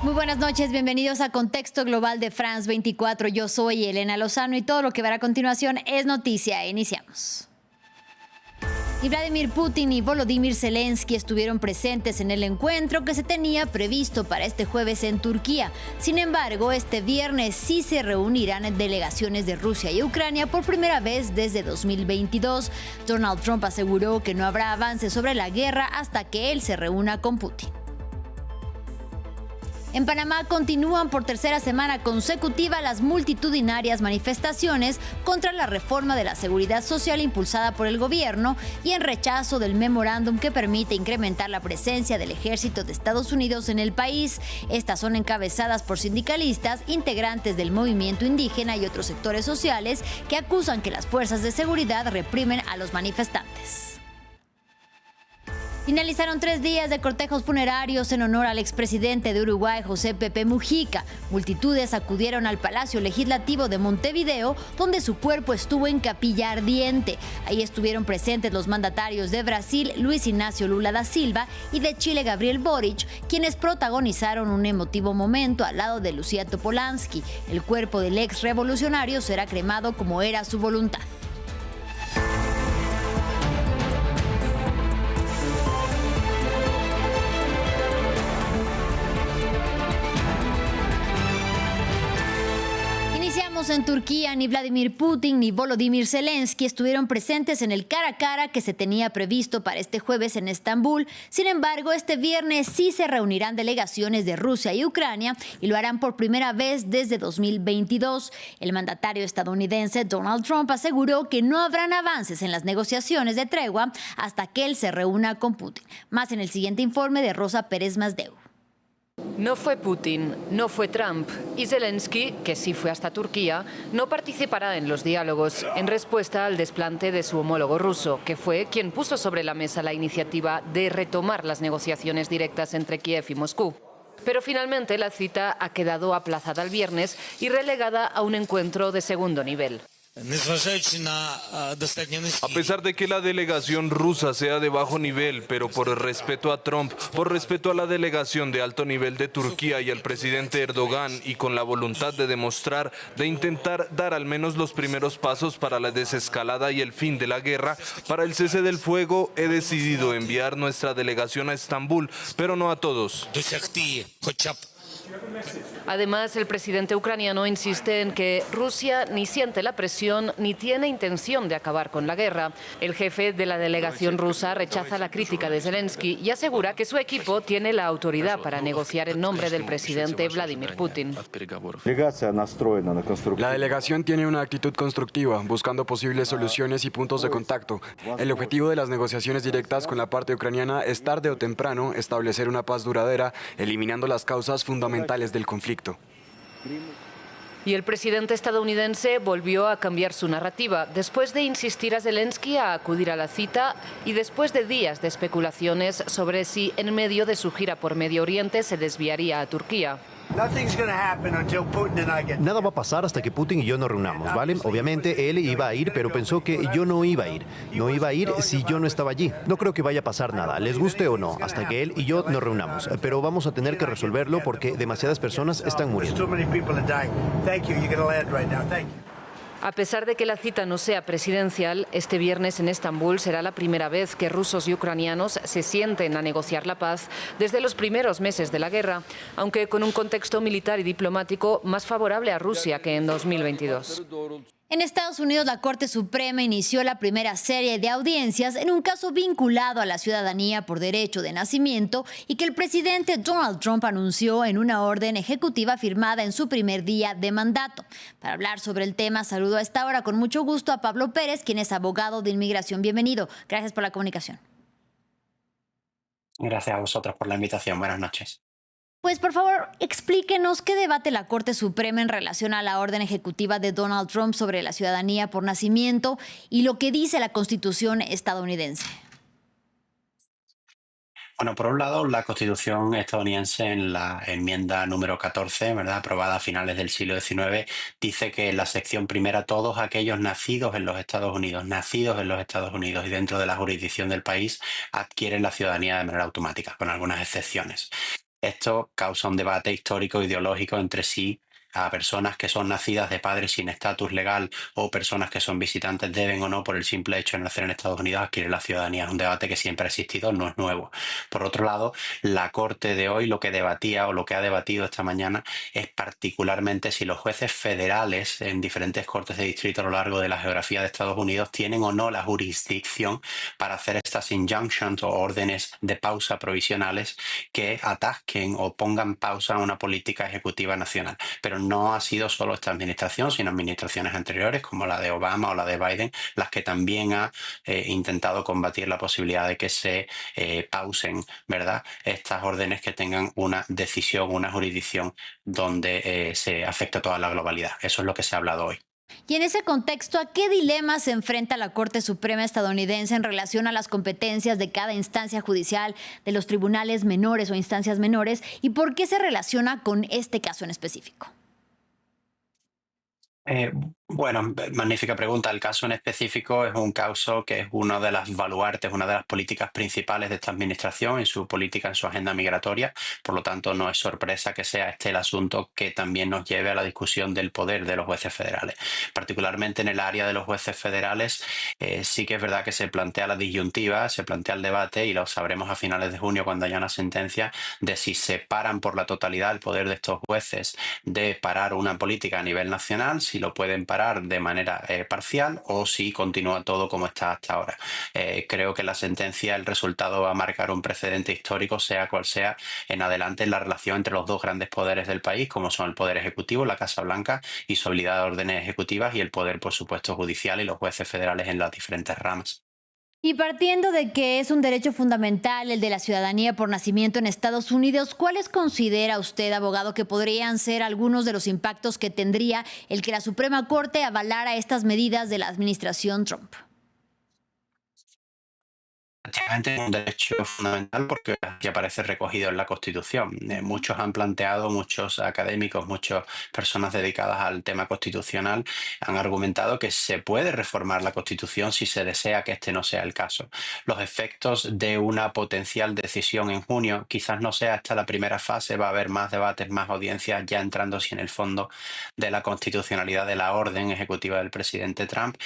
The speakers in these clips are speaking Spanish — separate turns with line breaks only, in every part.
Muy buenas noches, bienvenidos a Contexto Global de France 24. Yo soy Elena Lozano y todo lo que verá a continuación es noticia. Iniciamos. Y Vladimir Putin y Volodymyr Zelensky estuvieron presentes en el encuentro que se tenía previsto para este jueves en Turquía. Sin embargo, este viernes sí se reunirán delegaciones de Rusia y Ucrania por primera vez desde 2022. Donald Trump aseguró que no habrá avances sobre la guerra hasta que él se reúna con Putin. En Panamá continúan por tercera semana consecutiva las multitudinarias manifestaciones contra la reforma de la seguridad social impulsada por el gobierno y en rechazo del memorándum que permite incrementar la presencia del ejército de Estados Unidos en el país. Estas son encabezadas por sindicalistas, integrantes del movimiento indígena y otros sectores sociales que acusan que las fuerzas de seguridad reprimen a los manifestantes. Finalizaron 3 días de cortejos funerarios en honor al expresidente de Uruguay, José Pepe Mujica. Multitudes acudieron al Palacio Legislativo de Montevideo, donde su cuerpo estuvo en capilla ardiente. Ahí estuvieron presentes los mandatarios de Brasil, Luis Ignacio Lula da Silva, y de Chile, Gabriel Boric, quienes protagonizaron un emotivo momento al lado de Lucía Topolansky. El cuerpo del ex revolucionario será cremado como era su voluntad. En Turquía, ni Vladimir Putin ni Volodymyr Zelensky estuvieron presentes en el cara a cara que se tenía previsto para este jueves en Estambul. Sin embargo, este viernes sí se reunirán delegaciones de Rusia y Ucrania y lo harán por primera vez desde 2022. El mandatario estadounidense Donald Trump aseguró que no habrán avances en las negociaciones de tregua hasta que él se reúna con Putin. Más en el siguiente informe de Rosa Pérez Masdeu.
No fue Putin, no fue Trump y Zelensky, que sí fue hasta Turquía, no participará en los diálogos en respuesta al desplante de su homólogo ruso, que fue quien puso sobre la mesa la iniciativa de retomar las negociaciones directas entre Kiev y Moscú. Pero finalmente la cita ha quedado aplazada al viernes y relegada a un encuentro de segundo nivel.
A pesar de que la delegación rusa sea de bajo nivel, pero por respeto a Trump, por respeto a la delegación de alto nivel de Turquía y al presidente Erdogan, y con la voluntad de demostrar, de intentar dar al menos los primeros pasos para la desescalada y el fin de la guerra, para el cese del fuego, he decidido enviar nuestra delegación a Estambul, pero no a todos.
Además, el presidente ucraniano insiste en que Rusia ni siente la presión ni tiene intención de acabar con la guerra. El jefe de la delegación rusa rechaza la crítica de Zelensky y asegura que su equipo tiene la autoridad para negociar en nombre del presidente Vladimir Putin.
La delegación tiene una actitud constructiva, buscando posibles soluciones y puntos de contacto. El objetivo de las negociaciones directas con la parte ucraniana es tarde o temprano establecer una paz duradera, eliminando las causas fundamentales del conflicto.
Y el presidente estadounidense volvió a cambiar su narrativa después de insistir a Zelensky a acudir a la cita y después de días de especulaciones sobre si en medio de su gira por Medio Oriente se desviaría a Turquía.
Nada va a pasar hasta que Putin y yo nos reunamos, ¿vale? Obviamente él iba a ir, pero pensó que yo no iba a ir. No iba a ir si yo no estaba allí. No creo que vaya a pasar nada, les guste o no, hasta que él y yo nos reunamos. Pero vamos a tener que resolverlo porque demasiadas personas están muriendo.
A pesar de que la cita no sea presidencial, este viernes en Estambul será la primera vez que rusos y ucranianos se sienten a negociar la paz desde los primeros meses de la guerra, aunque con un contexto militar y diplomático más favorable a Rusia que en 2022.
En Estados Unidos, la Corte Suprema inició la primera serie de audiencias en un caso vinculado a la ciudadanía por derecho de nacimiento y que el presidente Donald Trump anunció en una orden ejecutiva firmada en su primer día de mandato. Para hablar sobre el tema, saludo a esta hora con mucho gusto a Pablo Pérez, quien es abogado de inmigración. Bienvenido. Gracias por la comunicación.
Gracias a vosotros por la invitación. Buenas noches.
Pues por favor, explíquenos qué debate la Corte Suprema en relación a la orden ejecutiva de Donald Trump sobre la ciudadanía por nacimiento y lo que dice la Constitución estadounidense.
Bueno, por un lado, la Constitución estadounidense en la enmienda número 14, ¿verdad?, aprobada a finales del siglo XIX, dice que en la sección primera todos aquellos nacidos en los Estados Unidos y dentro de la jurisdicción del país adquieren la ciudadanía de manera automática, con algunas excepciones. esto causa un debate histórico ideológico entre sí a personas que son nacidas de padres sin estatus legal o personas que son visitantes deben o no por el simple hecho de nacer en Estados Unidos adquirir la ciudadanía. Es un debate que siempre ha existido, no es nuevo. Por otro lado, la Corte de hoy lo que debatía o lo que ha debatido esta mañana es particularmente si los jueces federales en diferentes cortes de distrito a lo largo de la geografía de Estados Unidos tienen o no la jurisdicción para hacer estas injunctions o órdenes de pausa provisionales que atasquen o pongan pausa a una política ejecutiva nacional. Pero no ha sido solo esta administración, sino administraciones anteriores como la de Obama o la de Biden, las que también ha intentado combatir la posibilidad de que se pausen, ¿verdad?, estas órdenes que tengan una decisión, una jurisdicción donde se afecta a toda la globalidad. Eso es lo que se ha hablado hoy.
Y en ese contexto, ¿a qué dilema se enfrenta la Corte Suprema estadounidense en relación a las competencias de cada instancia judicial, de los tribunales menores o instancias menores, y por qué se relaciona con este caso en específico?
Bueno, magnífica pregunta. El caso en específico es un caso que es uno de las baluartes, una de las políticas principales de esta administración en su política, en su agenda migratoria. Por lo tanto, no es sorpresa que sea este el asunto que también nos lleve a la discusión del poder de los jueces federales. Particularmente en el área de los jueces federales, sí que es verdad que se plantea la disyuntiva, se plantea el debate y lo sabremos a finales de junio cuando haya una sentencia de si se paran por la totalidad el poder de estos jueces de parar una política a nivel nacional, si lo pueden parar de manera parcial o si continúa todo como está hasta ahora. Creo que la sentencia, el resultado va a marcar un precedente histórico, sea cual sea en adelante en la relación entre los dos grandes poderes del país, como son el Poder Ejecutivo, la Casa Blanca y su habilidad de órdenes ejecutivas y el poder, por supuesto, judicial y los jueces federales en las diferentes ramas.
Y partiendo de que es un derecho fundamental el de la ciudadanía por nacimiento en Estados Unidos, ¿cuáles considera usted, abogado, que podrían ser algunos de los impactos que tendría el que la Suprema Corte avalara estas medidas de la administración Trump?
Efectivamente, es un derecho fundamental porque ya aparece recogido en la Constitución. Muchos han planteado, muchos académicos, muchas personas dedicadas al tema constitucional han argumentado que se puede reformar la Constitución si se desea que este no sea el caso. Los efectos de una potencial decisión en junio quizás no sea hasta la primera fase, va a haber más debates, más audiencias, ya entrando en el fondo de la constitucionalidad de la orden ejecutiva del presidente Trump,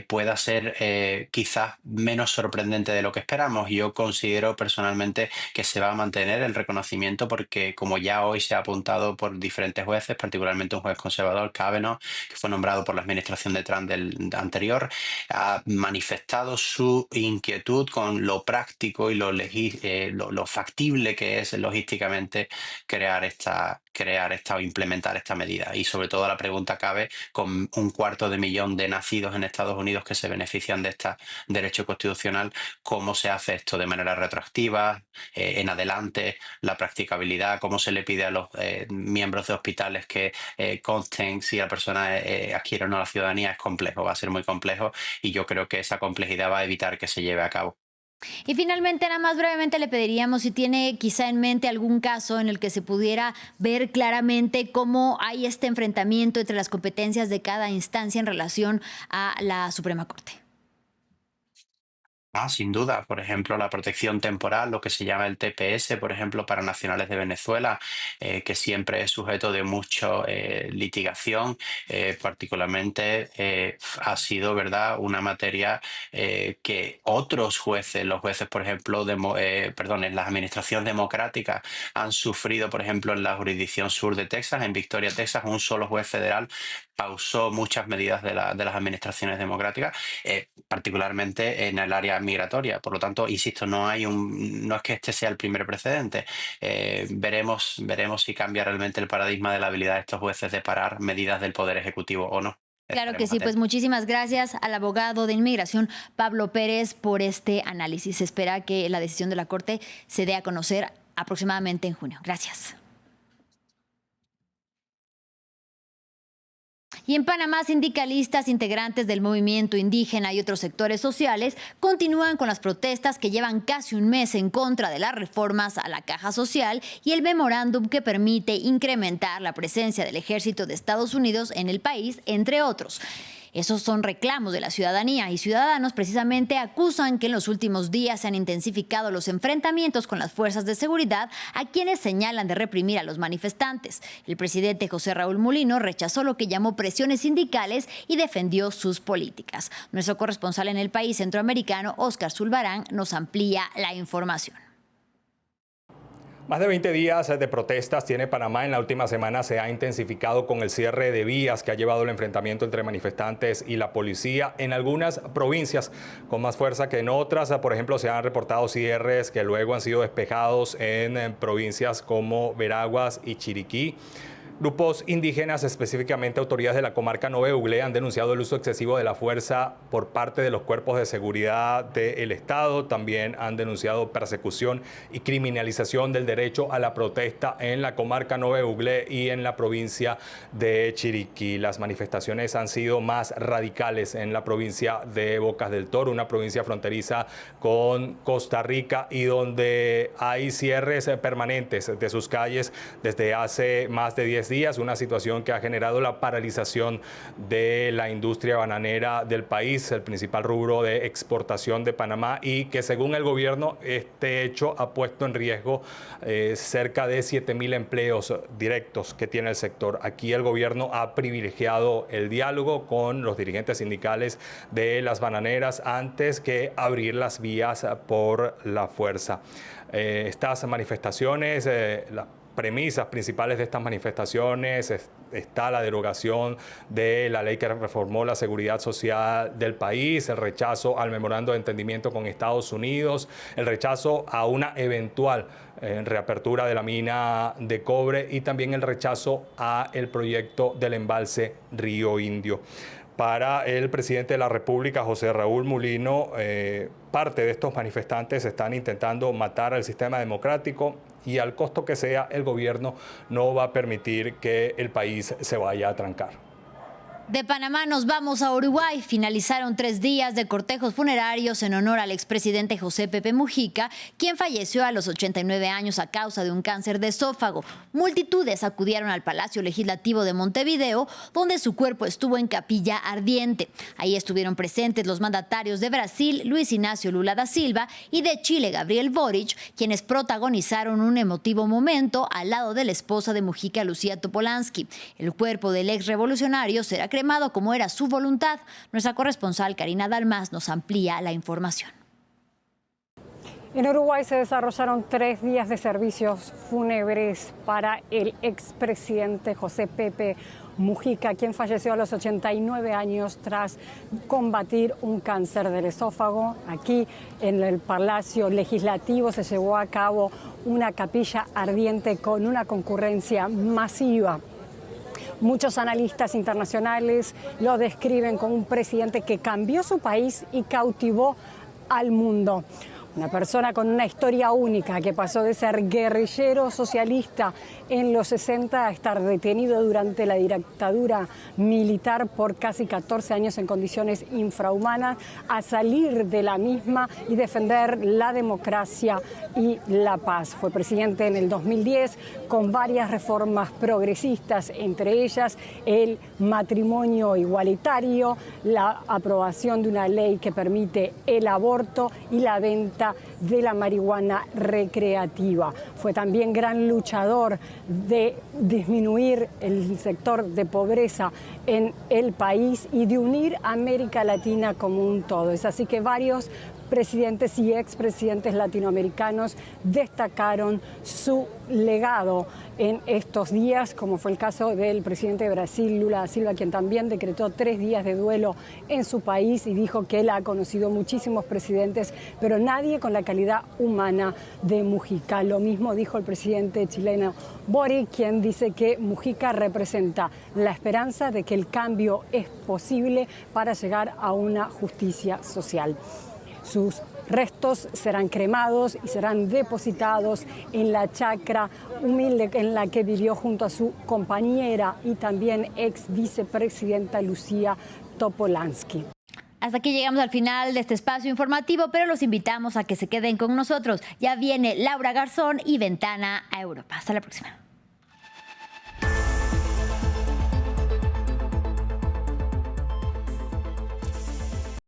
pueda ser quizás menos sorprendente de lo que esperamos. Yo considero personalmente que se va a mantener el reconocimiento porque, como ya hoy se ha apuntado por diferentes jueces, particularmente un juez conservador, Kavanaugh, que fue nombrado por la administración de Trump del anterior, ha manifestado su inquietud con lo práctico y lo factible que es logísticamente crear esta o implementar esta medida. Y sobre todo la pregunta cabe con 250.000 de nacidos en Estados Unidos que se benefician de este derecho constitucional, cómo se hace esto de manera retroactiva, en adelante, la practicabilidad, cómo se le pide a los miembros de hospitales que consten si la persona adquiere o no la ciudadanía. Es complejo, va a ser muy complejo y yo creo que esa complejidad va a evitar que se lleve a cabo.
Y finalmente, nada más brevemente le pediríamos si tiene quizá en mente algún caso en el que se pudiera ver claramente cómo hay este enfrentamiento entre las competencias de cada instancia en relación a la Suprema Corte.
Sin duda. Por ejemplo, la protección temporal, lo que se llama el TPS, por ejemplo, para nacionales de Venezuela, que siempre es sujeto de mucha litigación, particularmente ha sido, ¿verdad?, una materia que otros jueces, los jueces, por ejemplo, en las administraciones democráticas han sufrido, por ejemplo, en la jurisdicción sur de Texas, en Victoria, Texas, un solo juez federal pausó muchas medidas de las administraciones democráticas, particularmente en el área migratoria. Por lo tanto, insisto, no es que este sea el primer precedente. Veremos si cambia realmente el paradigma de la habilidad de estos jueces de parar medidas del Poder Ejecutivo o no.
Claro que sí, pues muchísimas gracias al abogado de inmigración Pablo Pérez por este análisis. Se espera que la decisión de la Corte se dé a conocer aproximadamente en junio. Gracias. Y en Panamá, sindicalistas, integrantes del movimiento indígena y otros sectores sociales continúan con las protestas que llevan casi un mes en contra de las reformas a la caja social y el memorándum que permite incrementar la presencia del ejército de Estados Unidos en el país, entre otros. Esos son reclamos de la ciudadanía y ciudadanos precisamente acusan que en los últimos días se han intensificado los enfrentamientos con las fuerzas de seguridad a quienes señalan de reprimir a los manifestantes. El presidente José Raúl Mulino rechazó lo que llamó presiones sindicales y defendió sus políticas. Nuestro corresponsal en el país centroamericano, Óscar Zulbarán, nos amplía la información.
Más de 20 días de protestas tiene Panamá. En la última semana se ha intensificado con el cierre de vías que ha llevado el enfrentamiento entre manifestantes y la policía en algunas provincias con más fuerza que en otras. Por ejemplo, se han reportado cierres que luego han sido despejados en provincias como Veraguas y Chiriquí. Grupos indígenas, específicamente autoridades de la comarca Nove Uglé, han denunciado el uso excesivo de la fuerza por parte de los cuerpos de seguridad del Estado. También han denunciado persecución y criminalización del derecho a la protesta en la comarca Nove Uglé y en la provincia de Chiriquí. Las manifestaciones han sido más radicales en la provincia de Bocas del Toro, una provincia fronteriza con Costa Rica y donde hay cierres permanentes de sus calles desde hace más de 10 días, una situación que ha generado la paralización de la industria bananera del país, el principal rubro de exportación de Panamá, y que según el gobierno este hecho ha puesto en riesgo cerca de 7.000 empleos directos que tiene el sector. Aquí el gobierno ha privilegiado el diálogo con los dirigentes sindicales de las bananeras antes que abrir las vías por la fuerza. Estas manifestaciones, las premisas principales de estas manifestaciones está la derogación de la ley que reformó la seguridad social del país, el rechazo al memorando de entendimiento con Estados Unidos, el rechazo a una eventual reapertura de la mina de cobre y también el rechazo a el proyecto del embalse Río Indio. Para el presidente de la República, José Raúl Mulino, parte de estos manifestantes están intentando matar al sistema democrático y al costo que sea, el gobierno no va a permitir que el país se vaya a trancar.
De Panamá nos vamos a Uruguay. Finalizaron 3 días de cortejos funerarios en honor al expresidente José Pepe Mujica, quien falleció a los 89 años a causa de un cáncer de esófago. Multitudes acudieron al Palacio Legislativo de Montevideo, donde su cuerpo estuvo en capilla ardiente. Ahí estuvieron presentes los mandatarios de Brasil, Luis Ignacio Lula da Silva, y de Chile, Gabriel Boric, quienes protagonizaron un emotivo momento al lado de la esposa de Mujica, Lucía Topolansky. El cuerpo del ex revolucionario será cremado como era su voluntad. Nuestra corresponsal Karina Dalmas nos amplía la información.
En Uruguay se desarrollaron 3 días de servicios fúnebres para el expresidente José Pepe Mujica, quien falleció a los 89 años tras combatir un cáncer del esófago. Aquí en el Palacio Legislativo se llevó a cabo una capilla ardiente con una concurrencia masiva. Muchos analistas internacionales lo describen como un presidente que cambió su país y cautivó al mundo. Una persona con una historia única que pasó de ser guerrillero socialista en los 60 a estar detenido durante la dictadura militar por casi 14 años en condiciones infrahumanas, a salir de la misma y defender la democracia y la paz. Fue presidente en el 2010 con varias reformas progresistas, entre ellas el matrimonio igualitario, la aprobación de una ley que permite el aborto y la venta de la marihuana recreativa. Fue también gran luchador de disminuir el sector de pobreza en el país y de unir a América Latina como un todo. Es así que varios presidentes y expresidentes latinoamericanos destacaron su legado en estos días, como fue el caso del presidente de Brasil, Lula da Silva, quien también decretó 3 días de duelo en su país y dijo que él ha conocido muchísimos presidentes, pero nadie con la calidad humana de Mujica. Lo mismo dijo el presidente chileno Boric, quien dice que Mujica representa la esperanza de que el cambio es posible para llegar a una justicia social. Sus restos serán cremados y serán depositados en la chacra humilde en la que vivió junto a su compañera y también ex vicepresidenta Lucía Topolansky.
Hasta aquí llegamos al final de este espacio informativo, pero los invitamos a que se queden con nosotros. Ya viene Laura Garzón y Ventana a Europa. Hasta la próxima.